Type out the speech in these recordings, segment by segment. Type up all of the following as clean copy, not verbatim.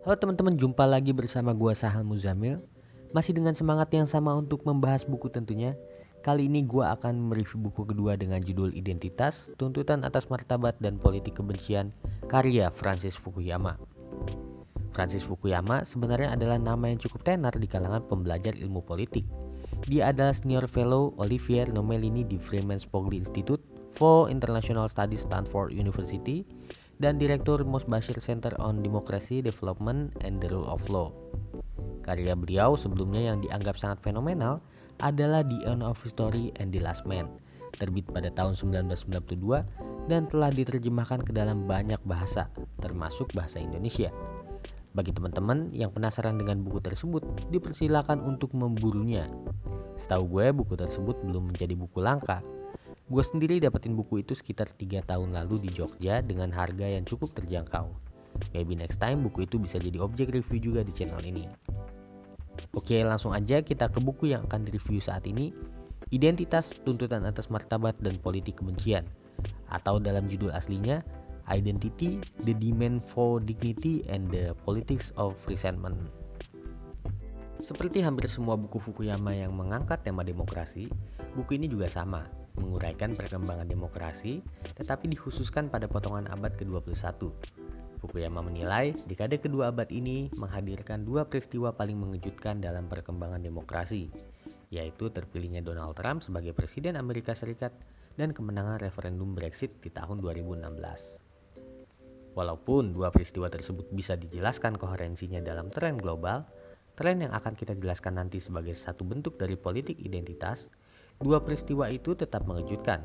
Halo teman-teman, jumpa lagi bersama gua Sahal Muzamil. Masih dengan semangat yang sama untuk membahas buku tentunya. Kali ini gua akan mereview buku kedua dengan judul Identitas, Tuntutan Atas Martabat dan Politik Kebencian, karya Francis Fukuyama. Francis Fukuyama sebenarnya adalah nama yang cukup tenar di kalangan pembelajar ilmu politik. Dia adalah senior fellow Olivier Nomelini di Freeman Spogli Institute for International Studies, Stanford University, dan Direktur Mosbashir Center on Democracy, Development, and the Rule of Law. Karya beliau sebelumnya yang dianggap sangat fenomenal adalah The End of History and the Last Man, terbit pada tahun 1992 dan telah diterjemahkan ke dalam banyak bahasa, termasuk bahasa Indonesia. Bagi teman-teman yang penasaran dengan buku tersebut, dipersilakan untuk memburunya. Setahu gue, buku tersebut belum menjadi buku langka. Gue sendiri dapetin buku itu sekitar 3 tahun lalu di Jogja dengan harga yang cukup terjangkau. Maybe next time buku itu bisa jadi objek review juga di channel ini. Oke, langsung aja kita ke buku yang akan direview saat ini. Identitas, Tuntutan Atas Martabat dan Politik Kebencian, atau dalam judul aslinya Identity, the Demand for Dignity and the Politics of Resentment. Seperti hampir semua buku Fukuyama yang mengangkat tema demokrasi, buku ini juga sama, menguraikan perkembangan demokrasi, tetapi dikhususkan pada potongan abad ke-21. Fukuyama menilai dekade kedua abad ini menghadirkan dua peristiwa paling mengejutkan dalam perkembangan demokrasi, yaitu terpilihnya Donald Trump sebagai Presiden Amerika Serikat dan kemenangan referendum Brexit di tahun 2016. Walaupun dua peristiwa tersebut bisa dijelaskan koherensinya dalam tren global, tren yang akan kita jelaskan nanti sebagai satu bentuk dari politik identitas, dua peristiwa itu tetap mengejutkan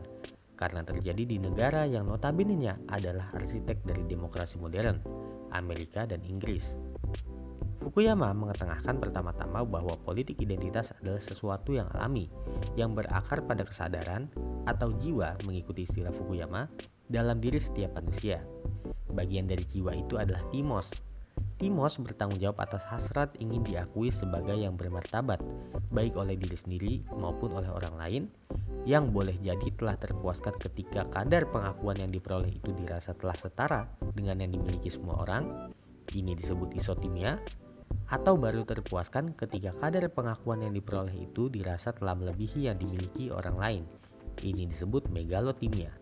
karena terjadi di negara yang notabene-nya adalah arsitek dari demokrasi modern, Amerika dan Inggris. Fukuyama mengetengahkan pertama-tama bahwa politik identitas adalah sesuatu yang alami, yang berakar pada kesadaran atau jiwa mengikuti istilah Fukuyama dalam diri setiap manusia. Bagian dari jiwa itu adalah timos. Timos bertanggung jawab atas hasrat ingin diakui sebagai yang bermartabat, baik oleh diri sendiri maupun oleh orang lain, yang boleh jadi telah terpuaskan ketika kadar pengakuan yang diperoleh itu dirasa telah setara dengan yang dimiliki semua orang, ini disebut isotimia, atau baru terpuaskan ketika kadar pengakuan yang diperoleh itu dirasa telah melebihi yang dimiliki orang lain, ini disebut megalotimia.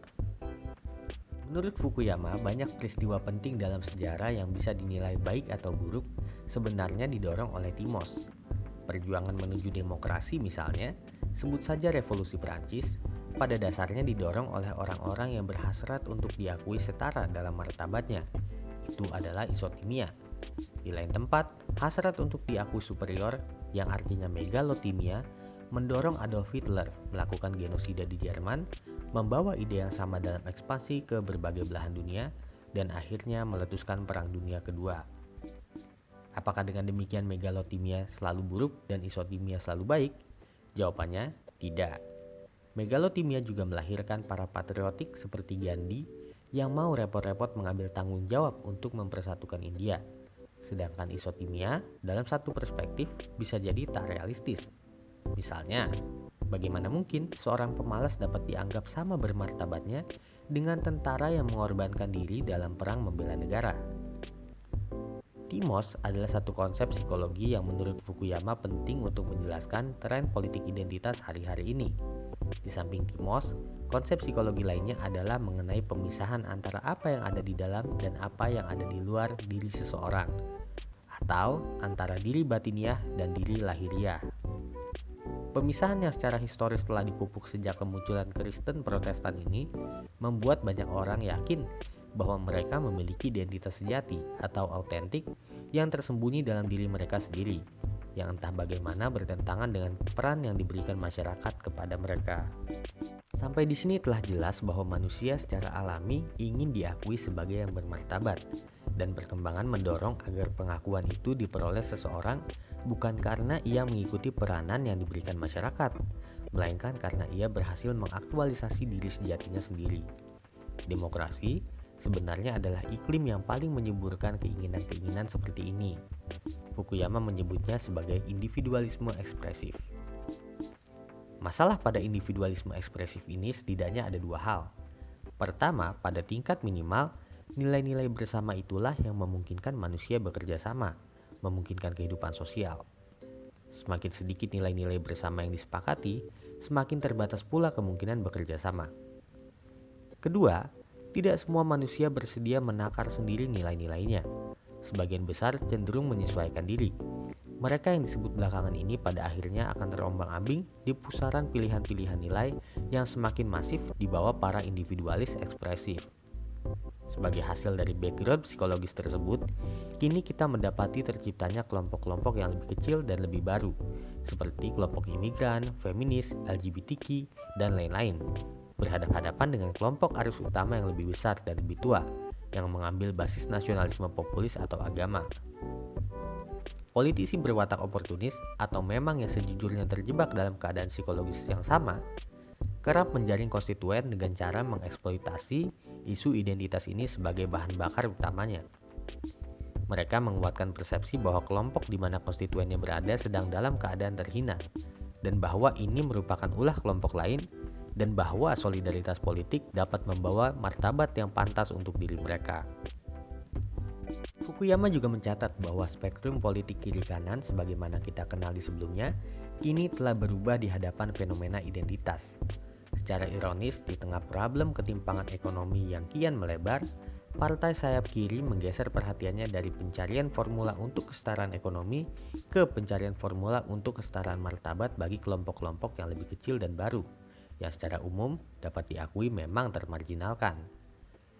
Menurut Fukuyama, banyak peristiwa penting dalam sejarah yang bisa dinilai baik atau buruk sebenarnya didorong oleh timos. Perjuangan menuju demokrasi misalnya, sebut saja revolusi Perancis, pada dasarnya didorong oleh orang-orang yang berhasrat untuk diakui setara dalam martabatnya. Itu adalah isotimia. Di lain tempat, hasrat untuk diakui superior, yang artinya megalotimia, mendorong Adolf Hitler melakukan genosida di Jerman, membawa ide yang sama dalam ekspansi ke berbagai belahan dunia, dan akhirnya meletuskan Perang Dunia Kedua. Apakah dengan demikian megalotimia selalu buruk dan isotimia selalu baik? Jawabannya tidak. Megalotimia juga melahirkan para patriotik seperti Gandhi yang mau repot-repot mengambil tanggung jawab untuk mempersatukan India. Sedangkan isotimia dalam satu perspektif bisa jadi tak realistis. Misalnya, bagaimana mungkin seorang pemalas dapat dianggap sama bermartabatnya dengan tentara yang mengorbankan diri dalam perang membela negara? Timos adalah satu konsep psikologi yang menurut Fukuyama penting untuk menjelaskan tren politik identitas hari-hari ini. Di samping timos, konsep psikologi lainnya adalah mengenai pemisahan antara apa yang ada di dalam dan apa yang ada di luar diri seseorang, atau antara diri batiniah dan diri lahiriah. Pemisahan yang secara historis telah dipupuk sejak kemunculan Kristen Protestan ini membuat banyak orang yakin bahwa mereka memiliki identitas sejati atau autentik yang tersembunyi dalam diri mereka sendiri, yang entah bagaimana bertentangan dengan peran yang diberikan masyarakat kepada mereka. Sampai di sini telah jelas bahwa manusia secara alami ingin diakui sebagai yang bermartabat, dan perkembangan mendorong agar pengakuan itu diperoleh seseorang bukan karena ia mengikuti peranan yang diberikan masyarakat, melainkan karena ia berhasil mengaktualisasi diri sejatinya sendiri. Demokrasi sebenarnya adalah iklim yang paling menyuburkan keinginan-keinginan seperti ini. Fukuyama menyebutnya sebagai individualisme ekspresif. Masalah pada individualisme ekspresif ini setidaknya ada dua hal. Pertama, pada tingkat minimal, Nilai-nilai bersama itulah yang memungkinkan manusia bekerja sama, memungkinkan kehidupan sosial. Semakin sedikit nilai-nilai bersama yang disepakati, semakin terbatas pula kemungkinan bekerja sama. Kedua, tidak semua manusia bersedia menakar sendiri nilai-nilainya. Sebagian besar cenderung menyesuaikan diri. Mereka yang disebut belakangan ini pada akhirnya akan terombang-ambing di pusaran pilihan-pilihan nilai yang semakin masif di bawah para individualis ekspresif. Sebagai hasil dari background psikologis tersebut, kini kita mendapati terciptanya kelompok-kelompok yang lebih kecil dan lebih baru, seperti kelompok imigran, feminis, LGBTQ, dan lain-lain, berhadapan-hadapan dengan kelompok arus utama yang lebih besar dan lebih tua, yang mengambil basis nasionalisme populis atau agama. Politisi berwatak oportunis atau memang yang sejujurnya terjebak dalam keadaan psikologis yang sama, kerap menjaring konstituen dengan cara mengeksploitasi isu identitas ini sebagai bahan bakar utamanya. Mereka menguatkan persepsi bahwa kelompok di mana konstituennya berada sedang dalam keadaan terhina, dan bahwa ini merupakan ulah kelompok lain, dan bahwa solidaritas politik dapat membawa martabat yang pantas untuk diri mereka. Fukuyama juga mencatat bahwa spektrum politik kiri kanan sebagaimana kita kenal di sebelumnya, kini telah berubah di hadapan fenomena identitas. Secara ironis, di tengah problem ketimpangan ekonomi yang kian melebar, partai sayap kiri menggeser perhatiannya dari pencarian formula untuk kesetaraan ekonomi ke pencarian formula untuk kesetaraan martabat bagi kelompok-kelompok yang lebih kecil dan baru, yang secara umum dapat diakui memang termarginalkan.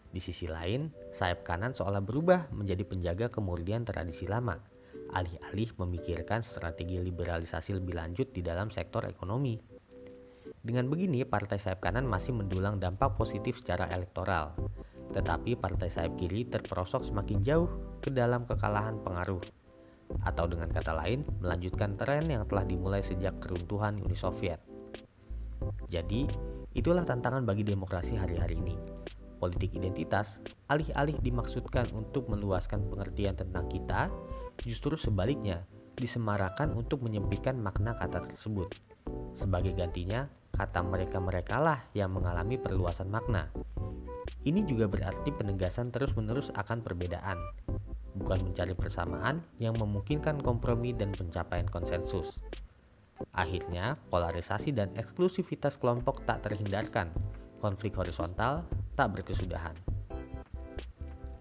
Di sisi lain, sayap kanan seolah berubah menjadi penjaga kemurnian tradisi lama, alih-alih memikirkan strategi liberalisasi lebih lanjut di dalam sektor ekonomi. Dengan begini, partai sayap kanan masih mendulang dampak positif secara elektoral, tetapi partai sayap kiri terperosok semakin jauh ke dalam kekalahan pengaruh, atau dengan kata lain, melanjutkan tren yang telah dimulai sejak keruntuhan Uni Soviet. Jadi, itulah tantangan bagi demokrasi hari-hari ini. Politik identitas, alih-alih dimaksudkan untuk meluaskan pengertian tentang kita, justru sebaliknya, disemarakan untuk menyempitkan makna kata tersebut. Sebagai gantinya, kata mereka-merekalah yang mengalami perluasan makna. Ini juga berarti penegasan terus-menerus akan perbedaan, bukan mencari persamaan yang memungkinkan kompromi dan pencapaian konsensus. Akhirnya, polarisasi dan eksklusivitas kelompok tak terhindarkan, konflik horizontal tak berkesudahan.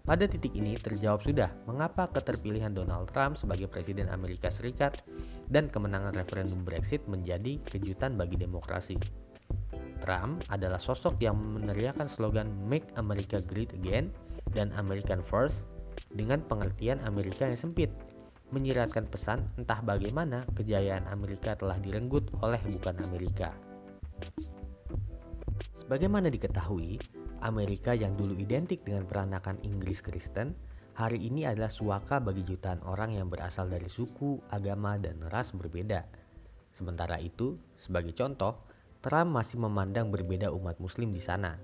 Pada titik ini terjawab sudah mengapa keterpilihan Donald Trump sebagai Presiden Amerika Serikat dan kemenangan referendum Brexit menjadi kejutan bagi demokrasi. Trump adalah sosok yang meneriakan slogan Make America Great Again dan American First dengan pengertian Amerika yang sempit, menyiratkan pesan entah bagaimana kejayaan Amerika telah direnggut oleh bukan Amerika. Sebagaimana diketahui, Amerika yang dulu identik dengan peranakan Inggris Kristen, hari ini adalah suaka bagi jutaan orang yang berasal dari suku, agama, dan ras berbeda. Sementara itu, sebagai contoh, Trump masih memandang berbeda umat Muslim di sana.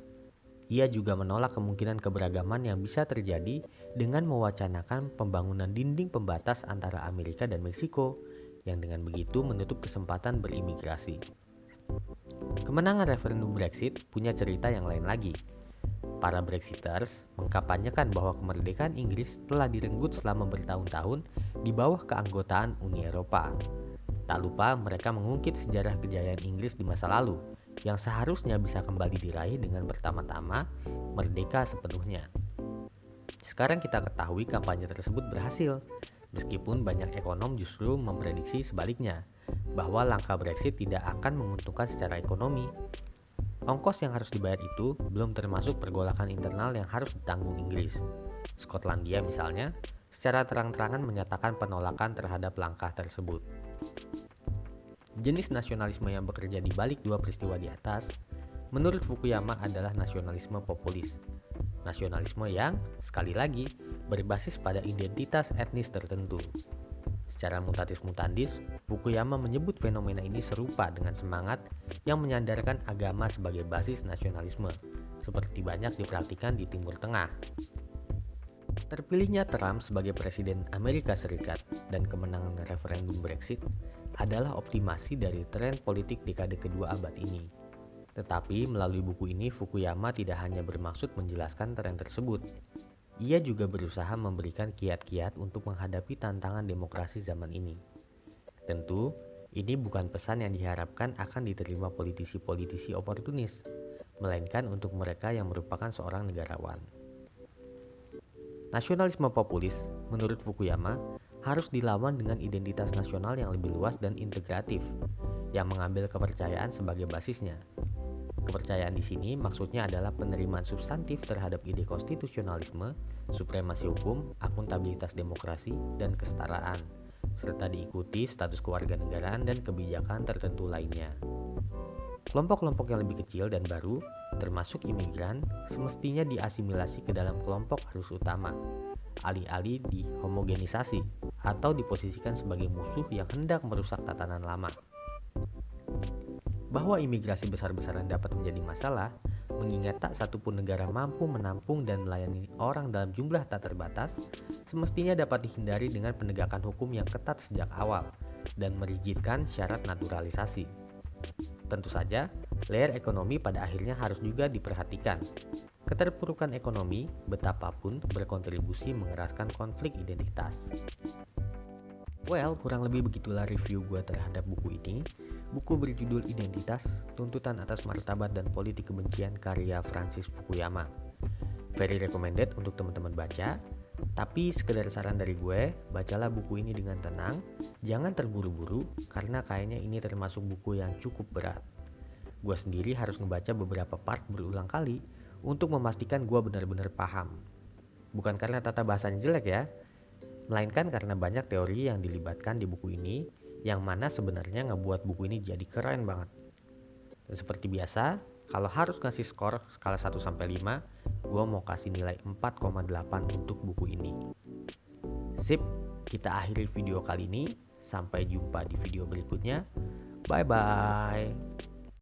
Ia juga menolak kemungkinan keberagaman yang bisa terjadi dengan mewacanakan pembangunan dinding pembatas antara Amerika dan Meksiko, yang dengan begitu menutup kesempatan berimigrasi. Kemenangan referendum Brexit punya cerita yang lain lagi. Para Brexiters mengkampanyekan bahwa kemerdekaan Inggris telah direnggut selama bertahun-tahun di bawah keanggotaan Uni Eropa. Tak lupa mereka mengungkit sejarah kejayaan Inggris di masa lalu, yang seharusnya bisa kembali diraih dengan pertama-tama merdeka sepenuhnya. Sekarang kita ketahui kampanye tersebut berhasil, meskipun banyak ekonom justru memprediksi sebaliknya, bahwa langkah Brexit tidak akan menguntungkan secara ekonomi. Ongkos yang harus dibayar itu belum termasuk pergolakan internal yang harus ditanggung Inggris. Skotlandia misalnya, secara terang-terangan menyatakan penolakan terhadap langkah tersebut. Jenis nasionalisme yang bekerja di balik dua peristiwa di atas, menurut Fukuyama adalah nasionalisme populis. Nasionalisme yang, sekali lagi, berbasis pada identitas etnis tertentu. Secara mutatis mutandis, Fukuyama menyebut fenomena ini serupa dengan semangat yang menyandarkan agama sebagai basis nasionalisme, seperti banyak dipraktikkan di Timur Tengah. Terpilihnya Trump sebagai Presiden Amerika Serikat dan kemenangan referendum Brexit adalah optimasi dari tren politik dekade kedua abad ini. Tetapi melalui buku ini Fukuyama tidak hanya bermaksud menjelaskan tren tersebut. Ia juga berusaha memberikan kiat-kiat untuk menghadapi tantangan demokrasi zaman ini. Tentu, ini bukan pesan yang diharapkan akan diterima politisi-politisi oportunis, melainkan untuk mereka yang merupakan seorang negarawan. Nasionalisme populis, menurut Fukuyama, harus dilawan dengan identitas nasional yang lebih luas dan integratif, yang mengambil kepercayaan sebagai basisnya. Kepercayaan di sini maksudnya adalah penerimaan substantif terhadap ide konstitusionalisme, supremasi hukum, akuntabilitas demokrasi, dan kesetaraan, serta diikuti status kewarganegaraan dan kebijakan tertentu lainnya. Kelompok-kelompok yang lebih kecil dan baru, termasuk imigran, semestinya diasimilasi ke dalam kelompok arus utama, alih-alih dihomogenisasi atau diposisikan sebagai musuh yang hendak merusak tatanan lama. Bahwa imigrasi besar-besaran dapat menjadi masalah, mengingat tak satupun negara mampu menampung dan melayani orang dalam jumlah tak terbatas, semestinya dapat dihindari dengan penegakan hukum yang ketat sejak awal dan merigidkan syarat naturalisasi. Tentu saja, layer ekonomi pada akhirnya harus juga diperhatikan. Keterpurukan ekonomi betapapun berkontribusi mengeraskan konflik identitas. Well, kurang lebih begitulah review gue terhadap buku ini. Buku berjudul Identitas, Tuntutan Atas Martabat dan Politik Kebencian karya Francis Fukuyama. Very recommended untuk teman-teman baca. Tapi sekedar saran dari gue, bacalah buku ini dengan tenang, jangan terburu-buru karena kayaknya ini termasuk buku yang cukup berat. Gue sendiri harus ngebaca beberapa part berulang kali untuk memastikan gue benar-benar paham. Bukan karena tata bahasanya jelek ya, melainkan karena banyak teori yang dilibatkan di buku ini yang mana sebenarnya ngebuat buku ini jadi keren banget. Dan seperti biasa, kalau harus ngasih skor skala 1-5, gue mau kasih nilai 4,8 untuk buku ini. Sip, kita akhiri video kali ini. Sampai jumpa di video berikutnya. Bye-bye.